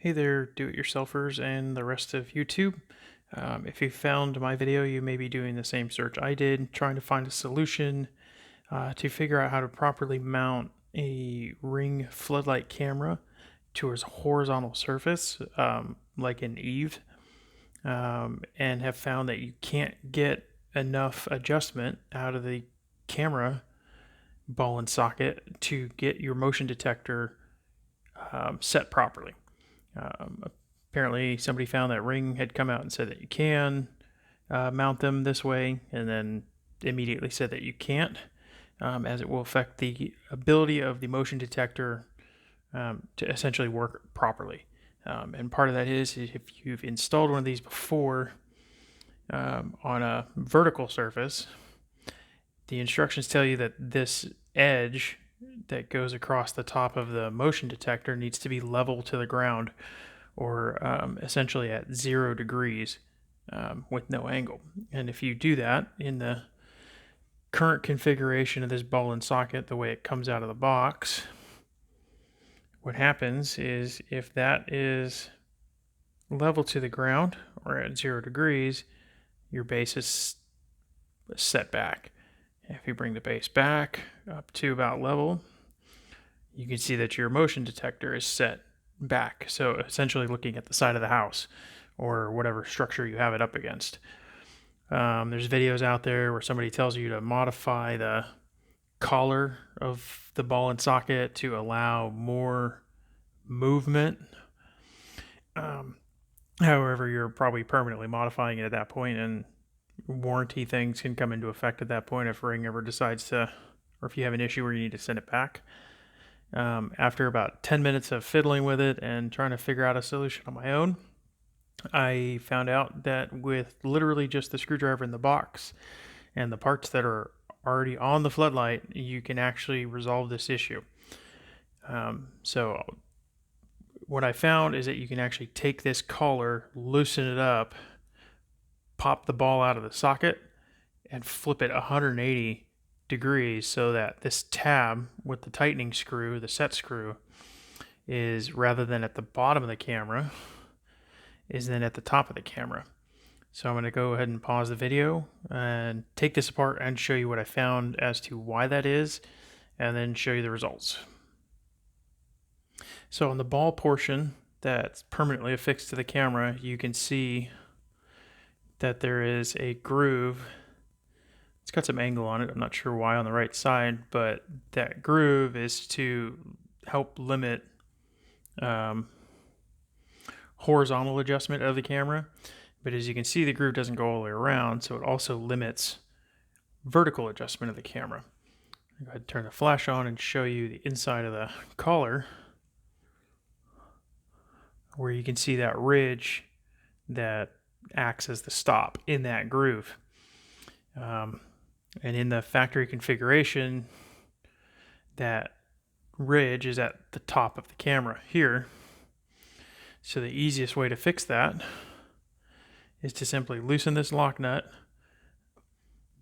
Hey there, do-it-yourselfers and the rest of YouTube. If you found my video, you may be doing the same search I did, trying to find a solution to figure out how to properly mount a Ring floodlight camera to a horizontal surface, like an Eaves, and have found that you can't get enough adjustment out of the camera ball and socket to get your motion detector set properly. Um, Apparently, somebody found that Ring had come out and said that you can mount them this way, and then immediately said that you can't, as it will affect the ability of the motion detector to essentially work properly. And part of that is if you've installed one of these before on a vertical surface, the instructions tell you that this edge that goes across the top of the motion detector needs to be level to the ground, or essentially at 0 degrees with no angle. And if you do that in the current configuration of this ball and socket, the way it comes out of the box, what happens is if that is level to the ground or at 0 degrees, your base is set back. If you bring the base back up to about level, you can see that your motion detector is set back. So essentially looking at the side of the house or whatever structure you have it up against. There's videos out there where somebody tells you to modify the collar of the ball and socket to allow more movement. However, you're probably permanently modifying it at that point, and warranty things can come into effect at that point if Ring ever decides to, or if you have an issue where you need to send it back. After about 10 minutes of fiddling with it and trying to figure out a solution on my own, I found out that with literally just the screwdriver in the box and the parts that are already on the floodlight, you can actually resolve this issue. So what I found is that you can actually take this collar, loosen it up, pop the ball out of the socket, and flip it 180 degrees so that this tab with the tightening screw, the set screw, is rather than at the bottom of the camera, is then at the top of the camera. So I'm going to go ahead and pause the video and take this apart and show you what I found as to why that is, and then show you the results. So on the ball portion that's permanently affixed to the camera, you can see that there is a groove. It's got some angle on it. I'm not sure why on the right side, but that groove is to help limit horizontal adjustment of the camera. But as you can see, the groove doesn't go all the way around, so it also limits vertical adjustment of the camera. I'll go ahead and turn the flash on and show you the inside of the collar, where you can see that ridge that acts as the stop in that groove. And in the factory configuration, that ridge is at the top of the camera here. So the easiest way to fix that is to simply loosen this lock nut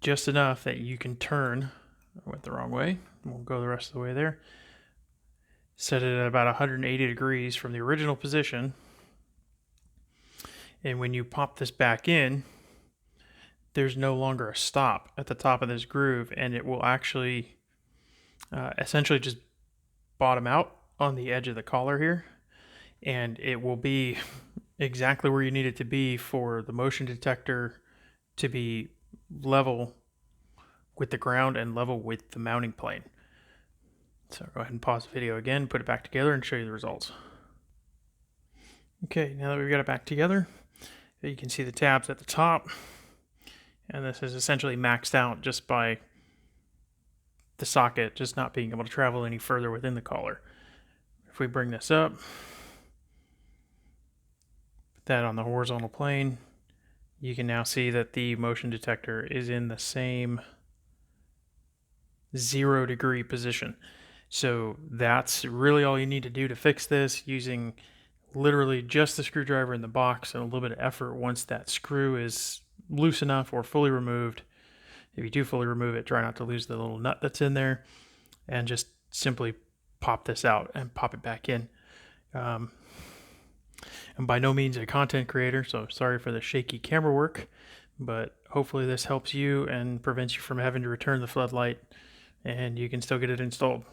just enough that you can turn. I went the wrong way. We'll go the rest of the way there. Set it at about 180 degrees from the original position. And when you pop this back in, there's no longer a stop at the top of this groove, and it will actually essentially just bottom out on the edge of the collar here, and it will be exactly where you need it to be for the motion detector to be level with the ground and level with the mounting plane. So go ahead and pause the video again, put it back together, and show you the results. Okay, now that we've got it back together, you can see the tabs at the top, and this is essentially maxed out just by the socket just not being able to travel any further within the collar. If we bring this up, put that on the horizontal plane, you can now see that the motion detector is in the same 0 degree position. So that's really all you need to do to fix this, using literally just the screwdriver in the box and a little bit of effort once that screw is loose enough or fully removed. If you do fully remove it, try not to lose the little nut that's in there, and just simply pop this out and pop it back in. I'm by no means a content creator, so sorry for the shaky camera work, but hopefully this helps you and prevents you from having to return the floodlight and you can still get it installed.